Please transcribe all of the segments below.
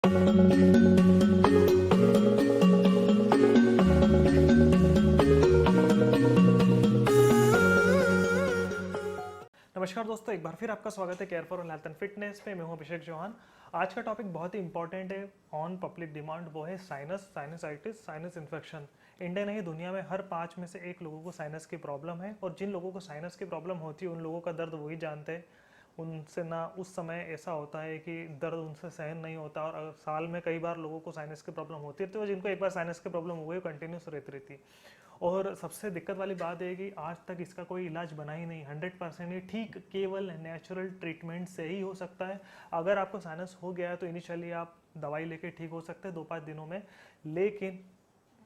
नमस्कार दोस्तों, एक बार फिर आपका स्वागत है care for health and fitness पे। मैं हूं अभिषेक चौहान। आज का टॉपिक बहुत ही इंपॉर्टेंट है, ऑन पब्लिक डिमांड। वो है साइनसाइटिस, साइनस इन्फेक्शन। इंडिया नहीं, दुनिया में हर 5 में से 1 लोगों को साइनस की प्रॉब्लम है। और जिन लोगों को साइनस की प्रॉब्लम होती है उन लोगों का दर्द वही जानते हैं। उनसे ना उस समय ऐसा होता है कि दर्द उनसे सहन नहीं होता, और अगर साल में कई बार लोगों को साइनस की प्रॉब्लम होती है, तो जिनको एक बार साइनस की प्रॉब्लम हो गई कंटिन्यूस रहती है। और सबसे दिक्कत वाली बात है कि आज तक इसका कोई इलाज बना ही नहीं। 100% ये ठीक केवल नेचुरल ट्रीटमेंट से ही हो सकता है। अगर आपको साइनस हो गया है तो इनिशियली आप दवाई लेके ठीक हो सकते हैं 2-5 दिनों में, लेकिन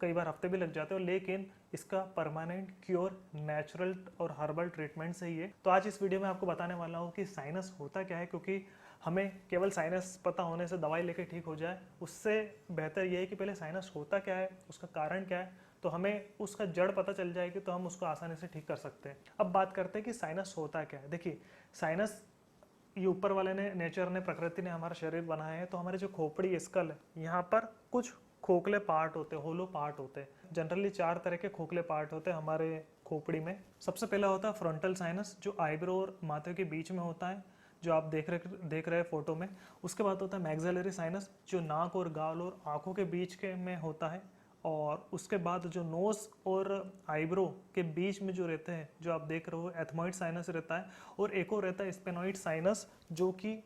कई बार हफ्ते भी लग जाते हो। लेकिन इसका परमानेंट क्योर नेचुरल और हर्बल ट्रीटमेंट से ही है। तो आज इस वीडियो में आपको बताने वाला हूँ कि साइनस होता क्या है, क्योंकि हमें केवल साइनस पता होने से दवाई लेके ठीक हो जाए, उससे बेहतर ये है कि पहले साइनस होता क्या है, उसका कारण क्या है, तो हमें उसका जड़ पता चल जाएगी तो हम उसको आसानी से ठीक कर सकते हैं। अब बात करते हैं कि साइनस होता क्या है। देखिए, साइनस ये ऊपर वाले ने, नेचर ने, प्रकृति ने हमारा शरीर बनाया है। तो हमारे जो खोपड़ी स्कल है, यहाँ पर कुछ खोखले पार्ट होते हैं, होलो पार्ट होते हैं। जनरली 4 तरह के खोखले पार्ट होते हैं हमारे खोपड़ी में। सबसे पहला होता है फ्रंटल साइनस, जो आईब्रो और माथे के बीच में होता है, जो आप देख रहे हैं फोटो में। उसके बाद होता है मैक्सिलरी साइनस, जो नाक और गाल और आंखों के बीच के में होता है। और उसके बाद जो नोज और आईब्रो के बीच में जो रहते हैं, जो आप देख रहे हो, एथमॉइड साइनस रहता है। और एक और रहता है स्पेनॉइड साइनस, जो कि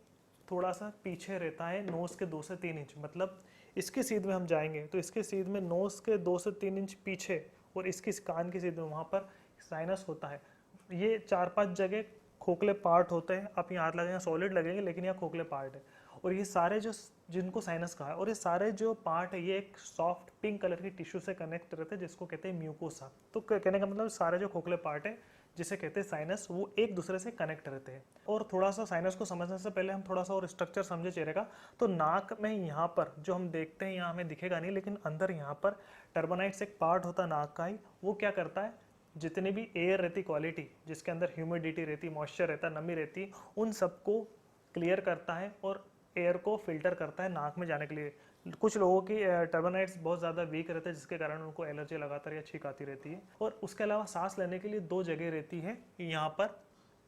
थोड़ा सा पीछे रहता है नोज के 2 से 3 इंच। मतलब इसकी सीध में हम जाएंगे तो इसके सीध में नोज के 2 से 3 इंच पीछे, और इसकी कान की सीध में वहाँ पर साइनस होता है। ये 4-5 जगह खोखले पार्ट होते हैं। आप यहाँ हाथ लगाएंगे सॉलिड लगेंगे, लेकिन यहाँ खोखले पार्ट है। और ये सारे जो, जिनको साइनस कहा है, और ये सारे जो पार्ट है ये एक सॉफ्ट पिंक कलर की टिश्यू से कनेक्ट रहते हैं, जिसको कहते हैं म्यूकोसा। तो कहने का मतलब सारे जो खोखले पार्ट है जिसे कहते हैं साइनस, वो एक दूसरे से कनेक्ट रहते हैं। और थोड़ा सा साइनस को समझने से पहले हम थोड़ा सा और स्ट्रक्चर समझे चेहरे का। तो नाक में यहाँ पर जो हम देखते हैं, यहाँ हमें दिखेगा नहीं, लेकिन अंदर यहाँ पर टर्बोनाइट्स एक पार्ट होता है नाक का ही। वो क्या करता है, जितनी भी एयर रहती, क्वालिटी जिसके अंदर ह्यूमिडिटी रहती, मॉइस्चर रहता, नमी रहती, उन सबको क्लियर करता है और एयर को फिल्टर करता है नाक में जाने के लिए। कुछ लोगों की टर्बोनाइट्स बहुत ज़्यादा वीक रहते हैं, जिसके कारण उनको एलर्जी लगातार या छींक आती रहती है। और उसके अलावा सांस लेने के लिए 2 जगह रहती है यहाँ पर,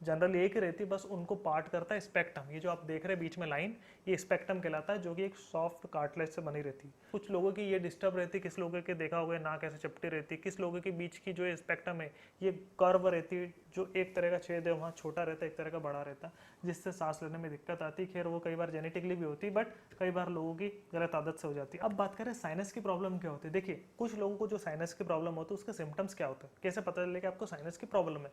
जनरली एक ही रहती है, बस उनको पार्ट करता है स्पेक्ट्रम। ये जो आप देख रहे हैं बीच में लाइन, ये स्पेक्ट्रम कहलाता है, जो कि एक सॉफ्ट कार्टिलेज से बनी रहती है। कुछ लोगों की ये डिस्टर्ब रहती है, किस लोगों के देखा होगा नाक ऐसे चपटी रहती है, किस लोगों के बीच की जो स्पेक्ट्रम है ये कर्व रहती है, जो एक तरह का छेद है वहाँ छोटा रहता है, एक तरह का बड़ा रहता है, जिससे सांस लेने में दिक्कत आती है। खैर वो कई बार जेनेटिकली भी होती है, बट कई बार लोगों की गलत आदत से हो जाती है। अब बात करें साइनस की प्रॉब्लम क्या होती है। देखिए, कुछ लोगों को जो साइनस की प्रॉब्लम होती है उसके सिम्टम्स क्या होते हैं, कैसे पता चले कि आपको साइनस की प्रॉब्लम है।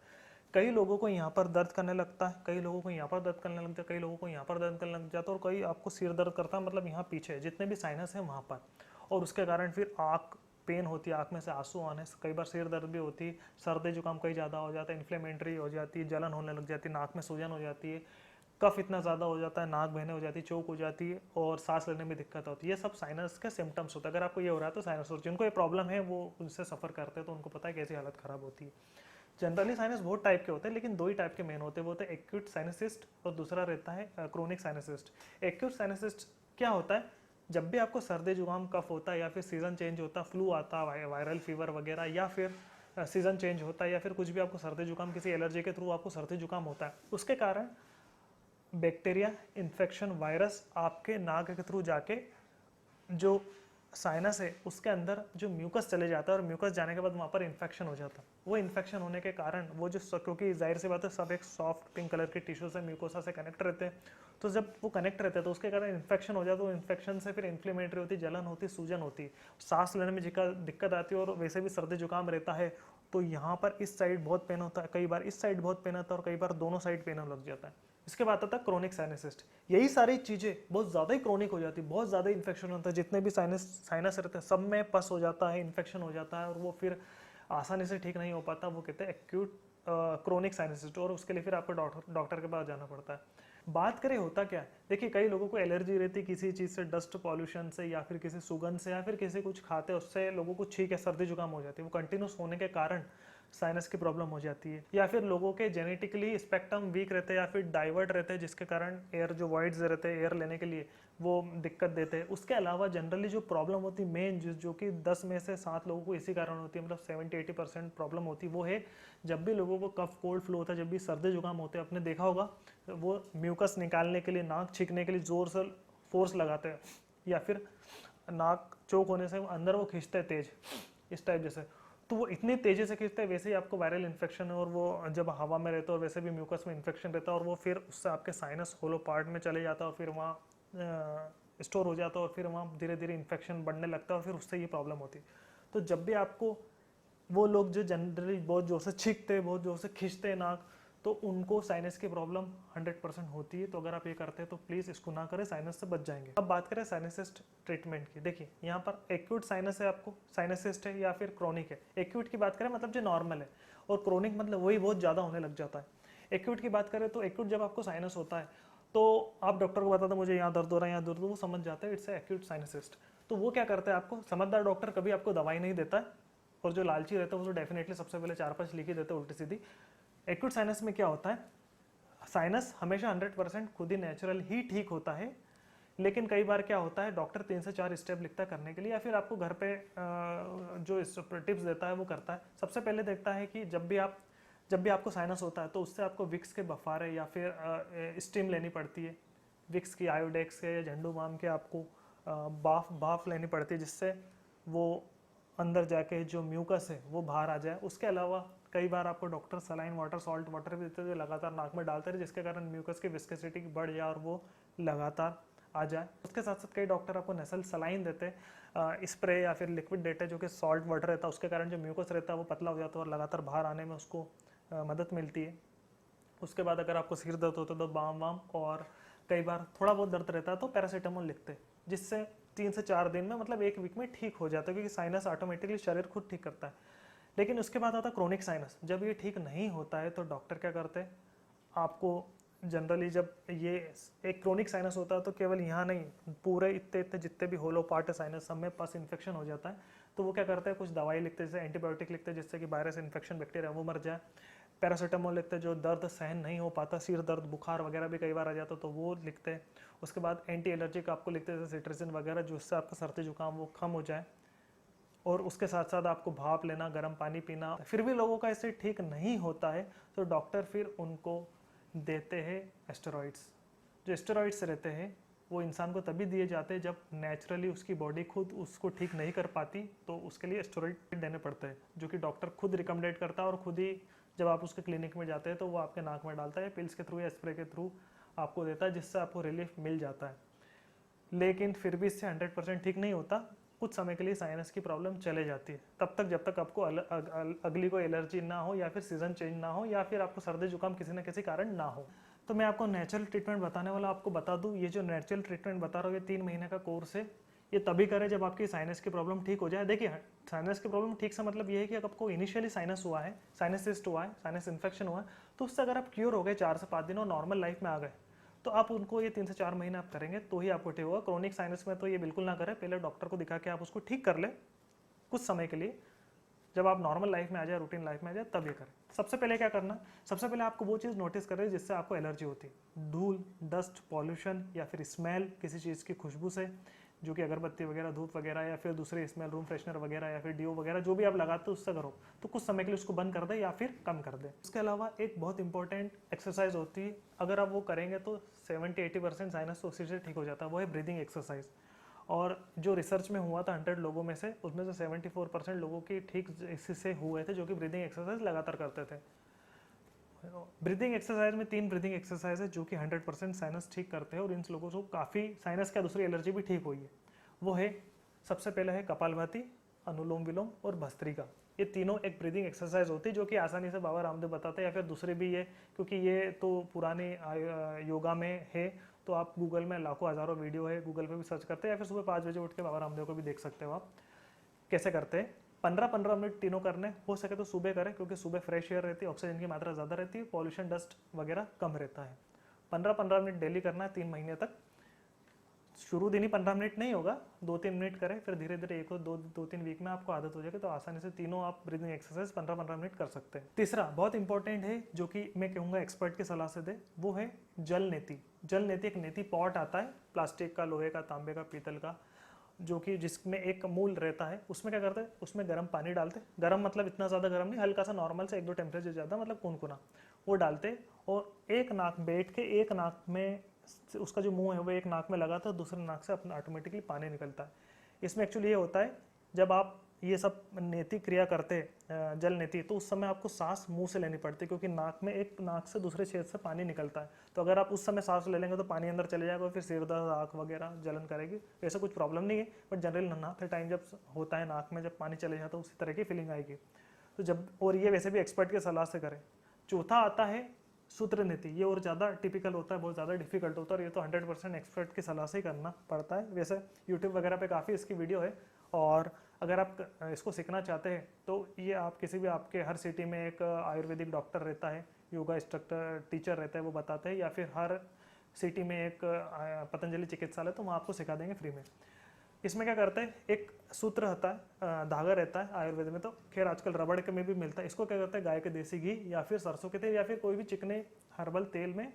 कई लोगों को यहाँ पर दर्द करने लगता है, कई लोगों को यहाँ पर दर्द करने लगता है, कई लोगों को यहाँ पर दर्द करने लग जाता है, और कई आपको सिर दर्द करता है, मतलब यहाँ पीछे जितने भी साइनस है वहाँ पर। और उसके कारण फिर आँख पेन होती है, आँख में से आंसू आने से, कई बार सिर दर्द भी होती है, सर्दी जुकाम कई ज़्यादा हो जाता है, इन्फ्लेमेटरी हो जाती है, जलन होने लग जाती है, नाक में सूजन हो जाती है, कफ इतना ज़्यादा हो जाता है, नाक बहने हो जाती है, चोक हो जाती है, और सांस लेने में दिक्कत होती है। ये सब साइनस के सिम्टम्स होते हैं। अगर आपको ये हो रहा है तो साइनस, और जिनको ये प्रॉब्लम है वो उनसे सफ़र करते हैं तो उनको पता है कैसी हालत ख़राब होती है। जनरली साइनस बहुत टाइप के होते हैं, लेकिन 2 ही टाइप के मेन होते हैं। वो होते हैं एक्यूट साइनसिस्ट, और दूसरा रहता है क्रोनिक साइनसिस्ट। एक्यूट साइनसिस्ट क्या होता है, जब भी आपको सर्दी जुकाम कफ होता है, या फिर सीज़न चेंज होता, फ्लू आता, वायरल फीवर वगैरह, या फिर सीज़न चेंज होता है, या फिर कुछ भी आपको सर्दी जुकाम किसी एलर्जी के थ्रू आपको सर्दी जुकाम होता है, उसके कारण बैक्टीरिया, इन्फेक्शन, वायरस आपके नाक के थ्रू जाके जो साइनस है उसके अंदर जो म्यूकस चले जाता है, और म्यूकस जाने के बाद वहाँ पर इन्फेक्शन हो जाता है। वो इन्फेक्शन होने के कारण वो जो, क्योंकि जाहिर सी बात है सब एक सॉफ्ट पिंक कलर के टिश्यू से, म्यूकोसा से कनेक्ट रहते हैं, तो जब वो कनेक्ट रहते हैं तो उसके कारण इन्फेक्शन हो जाता है। तो इन्फेक्शन से फिर इन्फ्लेमेटरी होती है, जलन होती है, सूजन होती है, सांस लेने में दिक्कत आती है, और वैसे भी सर्दी जुकाम रहता है तो यहाँ पर इस साइड बहुत पेन होता है, कई बार इस साइड बहुत पेन होता है, और कई बार दोनों साइड पेन लग जाता है। इसके बाद आता है क्रोनिक साइनसिस्ट। यही सारी चीज़ें बहुत ज़्यादा ही क्रोनिक हो जाती है, बहुत ज़्यादा इन्फेक्शन होता है, जितने भी साइनस रहते हैं सब में पस हो जाता है, इन्फेक्शन हो जाता है, और वो फिर आसानी से ठीक नहीं हो पाता। वो कहते हैं एक्यूट क्रोनिक साइनसिस्ट, और उसके लिए फिर आपको डॉक्टर के पास जाना पड़ता है। बात करें होता क्या है, देखिए कई लोगों को एलर्जी रहती है किसी चीज़ से, डस्ट पॉल्यूशन से, या फिर किसी सुगंध से, या फिर किसी कुछ खाते उससे लोगों को छींक या सर्दी जुकाम हो जाती है। वो कंटिन्यूस होने के कारण साइनस की प्रॉब्लम हो जाती है। या फिर लोगों के जेनेटिकली स्पेक्ट्रम वीक रहते हैं, या फिर डाइवर्ट रहते हैं, जिसके कारण एयर जो वॉइड्स रहते हैं एयर लेने के लिए, वो दिक्कत देते हैं। उसके अलावा जनरली जो प्रॉब्लम होती है मेन, जो कि 10 में से 7 लोगों को इसी कारण होती है, मतलब 70-80% प्रॉब्लम होती है, वो है जब भी लोगों को कफ कोल्ड फ्लू होता है, जब भी सर्दी जुकाम होते हैं, आपने देखा होगा वो म्यूकस निकालने के लिए, नाक छींकने के लिए जोर से फोर्स लगाते हैं, या फिर नाक चोक होने से अंदर वो खींचते हैं तेज, इस टाइप जैसे। तो वो इतनी तेज़ी से खींचते हैं, वैसे ही आपको वायरल इन्फेक्शन है, और वो जब हवा में रहता है और वैसे भी म्यूकस में इन्फेक्शन रहता है, और वो फिर उससे आपके साइनस होलो पार्ट में चले जाता है और फिर वहाँ स्टोर हो जाता है, और फिर वहाँ धीरे धीरे इन्फेक्शन बढ़ने लगता है, और फिर उससे ये प्रॉब्लम होती है। तो जब भी आपको वो लोग जो जनरली बहुत जोर से छींकते हैं, बहुत जोर से खींचते हैं नाक, तो उनको साइनस की प्रॉब्लम 100% होती है। तो अगर आप ये करते हैं तो प्लीज़ इसको ना करें, साइनस से बच जाएंगे। अब बात करें साइनसिस्ट ट्रीटमेंट की। देखिए यहाँ पर एक्यूट साइनस है, आपको साइनसिस्ट है या फिर क्रोनिक है। एक्यूट की बात करें मतलब जो नॉर्मल है, और क्रोनिक मतलब वही बहुत ज़्यादा होने लग जाता है। एक्यूट की बात करें तो एक्यूट जब आपको साइनस होता है तो आप डॉक्टर को बताते मुझे यहाँ दर्द हो रहा है, यहाँ दर्द, वो समझ जाता है इट्स एक्यूट साइनसिस्ट। तो वो क्या करता है, आपको समझदार डॉक्टर कभी आपको दवाई नहीं देता है, और जो लालची रहता है वो डेफिनेटली सबसे पहले 4-5 लिख ही देते हैं उल्टी सीधी। एक्यूट साइनस में क्या होता है, साइनस हमेशा 100% खुद ही नेचुरल ही ठीक होता है, लेकिन कई बार क्या होता है डॉक्टर 3 से 4 स्टेप लिखता है करने के लिए, या फिर आपको घर पे जो टिप्स देता है वो करता है। सबसे पहले देखता है कि जब भी आपको साइनस होता है तो उससे आपको विक्स के बफारे या फिर स्टीम लेनी पड़ती है, विक्स की, आयोडेक्स के या झंडू बाम के, आपको भाफ लेनी पड़ती है, जिससे वो अंदर जाके जो म्यूकस है वो बाहर आ जाए। उसके अलावा कई बार आपको doctor saline water, salt water भी देते हैं, लगातार नाक में डालते रहे, जिसके कारण म्यूकस की विस्कोसिटी बढ़ जाए और वो लगातार आ जाए। उसके साथ साथ कई डॉक्टर आपको नेसल सलाइन देते हैं, स्प्रे या फिर लिक्विड देते हैं, जो कि सॉल्ट वाटर रहता है, उसके कारण जो म्यूकस रहता है वो पतला हो जाता है और लगातार बाहर आने में उसको मदद मिलती है। उसके बाद अगर आपको सिर दर्द होता है तो बाम वाम, और कई बार थोड़ा बहुत दर्द रहता है तो पैरासीटामोल लिखते हैं, जिससे 3 से 4 दिन में, मतलब 1 वीक में ठीक हो जाता है, क्योंकि साइनस ऑटोमेटिकली शरीर खुद ठीक करता है। लेकिन उसके बाद आता है क्रोनिक साइनस। जब ये ठीक नहीं होता है तो डॉक्टर क्या करते हैं, आपको जनरली जब ये एक क्रोनिक साइनस होता है तो केवल यहाँ नहीं, पूरे इतने इतने जितने भी होलो पार्ट है साइनस, सब में पास इन्फेक्शन हो जाता है। तो वो क्या करते हैं, कुछ दवाई लिखते हैं, जैसे एंटीबायोटिक लिखते हैं, जिससे कि वायरस इन्फेक्शन बैक्टीरिया वो मर जाए। पैरासीटामोल लिखते हैं, जो दर्द सहन नहीं हो पाता, सिर दर्द, बुखार वगैरह भी कई बार आ जाता तो वो लिखते हैं। उसके बाद एंटी एलर्जिक आपको लिखते हैं, जैसे सिट्रिजिन वगैरह, जिससे आपका सर्दी जुकाम वो कम हो जाए। और उसके साथ साथ आपको भाप लेना, गर्म पानी पीना। फिर भी लोगों का इससे ठीक नहीं होता है तो डॉक्टर फिर उनको देते हैं स्टेरॉइड्स। जो स्टेरॉइड्स रहते हैं वो इंसान को तभी दिए जाते हैं जब नेचुरली उसकी बॉडी खुद उसको ठीक नहीं कर पाती, तो उसके लिए स्टेरॉइड देने पड़ते हैं, जो कि डॉक्टर खुद रिकमेंडेड करता है, और खुद ही जब आप उसके क्लिनिक में जाते हैं तो वो आपके नाक में डालता है, पिल्स के थ्रू या स्प्रे के थ्रू आपको देता है, जिससे आपको रिलीफ मिल जाता है। लेकिन फिर भी इससे 100% ठीक नहीं होता, कुछ समय के लिए साइनस की प्रॉब्लम चले जाती है, तब तक जब तक आपको अगली कोई एलर्जी ना हो, या फिर सीजन चेंज ना हो, या फिर आपको सर्दी जुकाम किसी न किसी कारण ना हो। तो मैं आपको नेचुरल ट्रीटमेंट बताने वाला, आपको बता दूं, ये जो नेचुरल ट्रीटमेंट बता रहा हूँ, ये 3 महीने का कोर्स है। ये तभी करें जब आपकी साइनस की प्रॉब्लम ठीक हो जाए। देखिए साइनस की प्रॉब्लम ठीक से मतलब ये है कि अगर आपको इनिशियली साइनस हुआ है, साइनसिस्ट हुआ है, साइनस इन्फेक्शन हुआ है, तो उससे अगर आप क्योर हो गए 4 से 5 दिन और नॉर्मल लाइफ में आ गए, तो आप उनको ये 3 से 4 महीने आप करेंगे तो ही आपको ठीक होगा। क्रोनिक साइनस में तो ये बिल्कुल ना करें, पहले डॉक्टर को दिखा के आप उसको ठीक कर ले कुछ समय के लिए, जब आप नॉर्मल लाइफ में आ जाए, रूटीन लाइफ में आ जाए, तब ये करें। सबसे पहले क्या करना, सबसे पहले आपको वो चीज़ नोटिस करें जिससे आपको एलर्जी होती है। धूल, डस्ट, पॉल्यूशन, या फिर स्मेल किसी चीज़ की खुशबू से, जो कि अगरबत्ती वगैरह, धूप वगैरह, या फिर दूसरे स्मेल, रूम फ्रेशनर वगैरह, या फिर डिओ वगैरह, जो भी आप लगाते हो उससे करो, तो कुछ समय के लिए उसको बंद कर दे या फिर कम कर दे। उसके अलावा एक बहुत इंपॉर्टेंट एक्सरसाइज होती है, अगर आप वो करेंगे तो 70-80% साइनस तो उसी से ठीक हो जाता है, वो है ब्रीदिंग एक्सरसाइज। और जो रिसर्च में हुआ था 100 लोगों में से, उसमें से 74% लोगों की ठीक इसी से हुए थे, जो कि ब्रीदिंग एक्सरसाइज लगातार करते थे। ब्रीदिंग एक्सरसाइज में 3 ब्रीदिंग एक्सरसाइज है जो कि 100% साइनस ठीक करते हैं, और इन लोगों को काफ़ी साइनस का दूसरी एलर्जी भी ठीक हुई है। वो है, सबसे पहले है कपालभाति, अनुलोम विलोम और भस्त्रिका। ये तीनों एक ब्रीदिंग एक्सरसाइज होती है जो कि आसानी से बाबा रामदेव बताते हैं, या फिर दूसरे भी ये, क्योंकि ये तो पुरानी योगा में है, तो आप गूगल में लाखों हज़ारों वीडियो है, गूगल पे भी सर्च करते हैं, या फिर सुबह 5 बजे उठ के बाबा रामदेव को भी देख सकते हो आप कैसे करते हैं। 15-15 मिनट तीनों करने, हो सके तो सुबह करें, क्योंकि सुबह फ्रेश एयर रहती है, ऑक्सीजन की मात्रा ज़्यादा रहती है, पॉल्यूशन, डस्ट वगैरह कम रहता है। 15-15 मिनट डेली करना है 3 महीने तक। शुरू दिन ही 15 मिनट नहीं होगा, 2-3 मिनट करें, फिर धीरे धीरे 1-2-3 वीक में आपको आदत हो जाएगी, तो आसानी से तीनों आप ब्रीदिंग एक्सरसाइज 15-15 मिनट कर सकते हैं। तीसरा बहुत इंपॉर्टेंट है, जो कि मैं कहूँगा एक्सपर्ट की सलाह से दे, वो है जल नेति। जल नेति एक नेति पॉट आता है, प्लास्टिक का, लोहे का, तांबे का, पीतल का, जो कि जिसमें एक मूल रहता है। उसमें क्या करते हैं, उसमें गर्म पानी डालते, गर्म मतलब इतना ज़्यादा गर्म नहीं, हल्का सा नॉर्मल से 1-2 टेम्परेचर ज़्यादा मतलब कुनकुना, वो डालते और एक नाक बैठ के एक नाक में उसका जो मुंह है वो एक नाक में लगाता है, दूसरे नाक से अपना ऑटोमेटिकली पानी निकलता है। इसमें एक्चुअली ये होता है, जब आप ये सब नेति क्रिया करते हैं, जल नेति, तो उस समय आपको सांस मुंह से लेनी पड़ती है, क्योंकि नाक में एक नाक से दूसरे छेद से पानी निकलता है। तो अगर आप उस समय सांस ले लेंगे तो पानी अंदर चले जाएगा, फिर सिर दर्द, आँख वगैरह जलन करेगी। ऐसा कुछ प्रॉब्लम नहीं है, बट जनरली नहाते टाइम जब होता है नाक में जब पानी चले जाता है, उसी तरह की फीलिंग आएगी। तो जब, और ये वैसे भी एक्सपर्ट की सलाह से करें। चौथा आता है सूत्र नीति। ये और ज़्यादा टिपिकल होता है, बहुत ज़्यादा डिफिकल्ट होता है, और ये तो 100% एक्सपर्ट की सलाह से ही करना पड़ता है। वैसे यूट्यूब वगैरह पे काफ़ी इसकी वीडियो है, और अगर आप इसको सीखना चाहते हैं तो ये आप किसी भी, आपके हर सिटी में एक आयुर्वेदिक डॉक्टर रहता है, योगा इंस्ट्रक्टर टीचर रहता है, वो बताते हैं, या फिर हर सिटी में एक पतंजलि चिकित्सालय, तो वहाँ आपको सिखा देंगे फ्री में। इसमें क्या करते हैं, एक सूत्र होता है, धागा रहता है आयुर्वेद में, तो खैर आजकल रबड़ के में भी मिलता है। इसको क्या करते हैं, गाय के देसी घी या फिर सरसों के तेल या फिर कोई भी चिकने हर्बल तेल में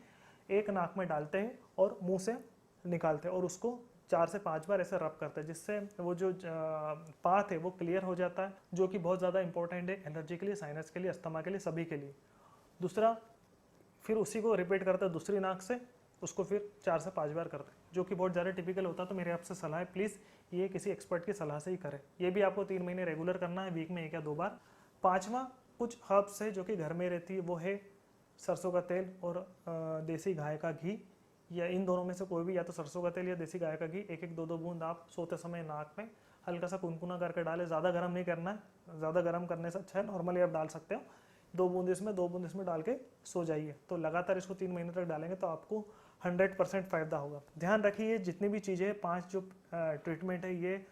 एक नाक में डालते हैं और मुंह से निकालते हैं, और उसको 4 से 5 बार ऐसे रब करते हैं, जिससे वो जो पाथ है वो क्लियर हो जाता है, जो कि बहुत ज़्यादा इंपॉर्टेंट है एलर्जी के लिए, साइनस के लिए, अस्थमा के लिए, सभी के लिए। दूसरा, फिर उसी को रिपीट करते हैं दूसरी नाक से, उसको फिर 4 से 5 बार करते हैं, जो कि बहुत ज़्यादा टिपिकल होता है। तो मेरे आपसे सलाह है, प्लीज़ ये किसी एक्सपर्ट की सलाह से ही करें। ये भी आपको 3 महीने रेगुलर करना है, वीक में 1 या 2 बार। पाँचवा, कुछ हर्ब्स है जो कि घर में रहती है, वो है सरसों का तेल और देसी गाय का घी, या इन दोनों में से कोई भी, या तो सरसों का तेल या देसी गाय का घी, 1-1, 2-2 बूंद आप सोते समय नाक में हल्का सा कुनकुना करके डालें। ज़्यादा गर्म नहीं करना है, ज़्यादा गर्म करने से अच्छा है, नॉर्मली आप डाल सकते हो। 2 बूंद इसमें, 2 बूंद इसमें डाल के सो जाइए। तो लगातार इसको 3 महीने तक डालेंगे तो आपको 100% फ़ायदा होगा। ध्यान रखिए, जितनी भी चीज़ें 5 जो ट्रीटमेंट है, ये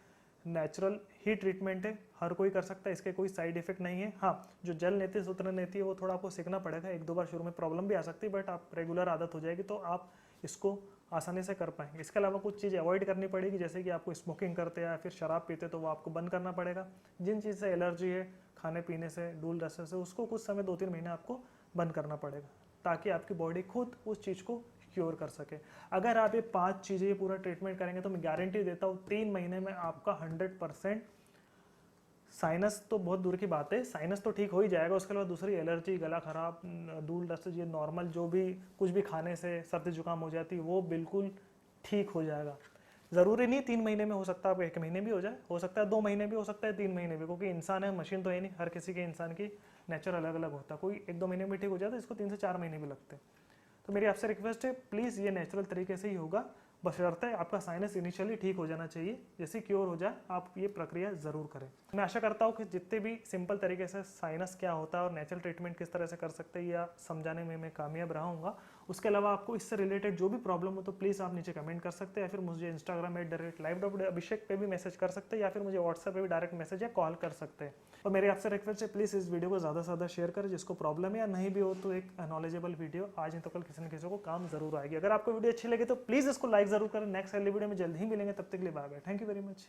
नेचुरल ही ट्रीटमेंट है, हर कोई कर सकता है, इसके कोई साइड इफेक्ट नहीं है। हाँ, जो जल नेति, सूत्र नेति है, वो थोड़ा आपको सीखना पड़ेगा, 1-2 बार शुरू में प्रॉब्लम भी आ सकती है, बट आप रेगुलर आदत हो जाएगी तो आप इसको आसानी से कर पाएंगे। इसके अलावा कुछ चीज़ अवॉइड करनी पड़ेगी, जैसे कि आपको स्मोकिंग करते हैं या फिर शराब पीते तो वो आपको बंद करना पड़ेगा। जिन चीज़ से एलर्जी है, खाने पीने से, धूल रस्से से, उसको कुछ समय 2-3 महीने आपको बंद करना पड़ेगा, ताकि आपकी बॉडी खुद उस चीज़ को क्योर कर सके। अगर आप ये 5 चीज़ें पूरा ट्रीटमेंट करेंगे तो मैं गारंटी देता हूँ 3 महीने में आपका 100%, साइनस तो बहुत दूर की बात है, साइनस तो ठीक हो ही जाएगा, उसके अलावा दूसरी एलर्जी, गला खराब, धूल डस्ट, ये नॉर्मल जो भी कुछ भी खाने से सर्दी जुकाम हो जाती है, वो बिल्कुल ठीक हो जाएगा। ज़रूरी नहीं 3 महीने में, हो सकता है आप 1 महीने भी हो जाए, हो सकता है 2 महीने भी, हो सकता है 3 महीने भी, क्योंकि इंसान है, मशीन तो है नहीं, हर किसी के इंसान की नेचर अलग अलग होता है। कोई 1-2 महीने में ठीक हो जाता है, इसको 3 से 4 महीने भी लगते हैं। तो मेरी आपसे रिक्वेस्ट है, प्लीज़ ये नेचुरल तरीके से ही होगा, बशर्ते आपका साइनस इनिशियली ठीक हो जाना चाहिए। जैसे क्योर हो जाए आप ये प्रक्रिया ज़रूर करें। मैं आशा करता हूँ कि जितने भी सिंपल तरीके से साइनस क्या होता है और नेचुरल ट्रीटमेंट किस तरह से कर सकते हैं, या समझाने में मैं कामयाब रहा हूँगा। उसके अलावा आपको इससे रिलेटेड जो भी प्रॉब्लम हो तो प्लीज़ आप नीचे कमेंट कर सकते हैं, या फिर मुझे इंस्टाग्राम @live.abhishek पे भी मैसेज कर सकते हैं, या फिर मुझे व्हाट्सएप पे भी डायरेक्ट मैसेज या कॉल कर सकते हैं। और मेरी आपसे रिक्वेस्ट है, प्लीज़ इस वीडियो को ज़्यादा से ज़्यादा शेयर करें, जिसको प्रॉब्लम है या नहीं भी हो तो एक नॉलेजेबल वीडियो आज नहीं तो कल किसी न किसी को काम जरूर आएगी। अगर आपको वीडियो अच्छी लगी तो प्लीज़ इसको लाइक जरूर करें। नेक्स्ट अगली वीडियो में जल्द ही मिलेंगे, तब तक के लिए bye bye, thank you very much.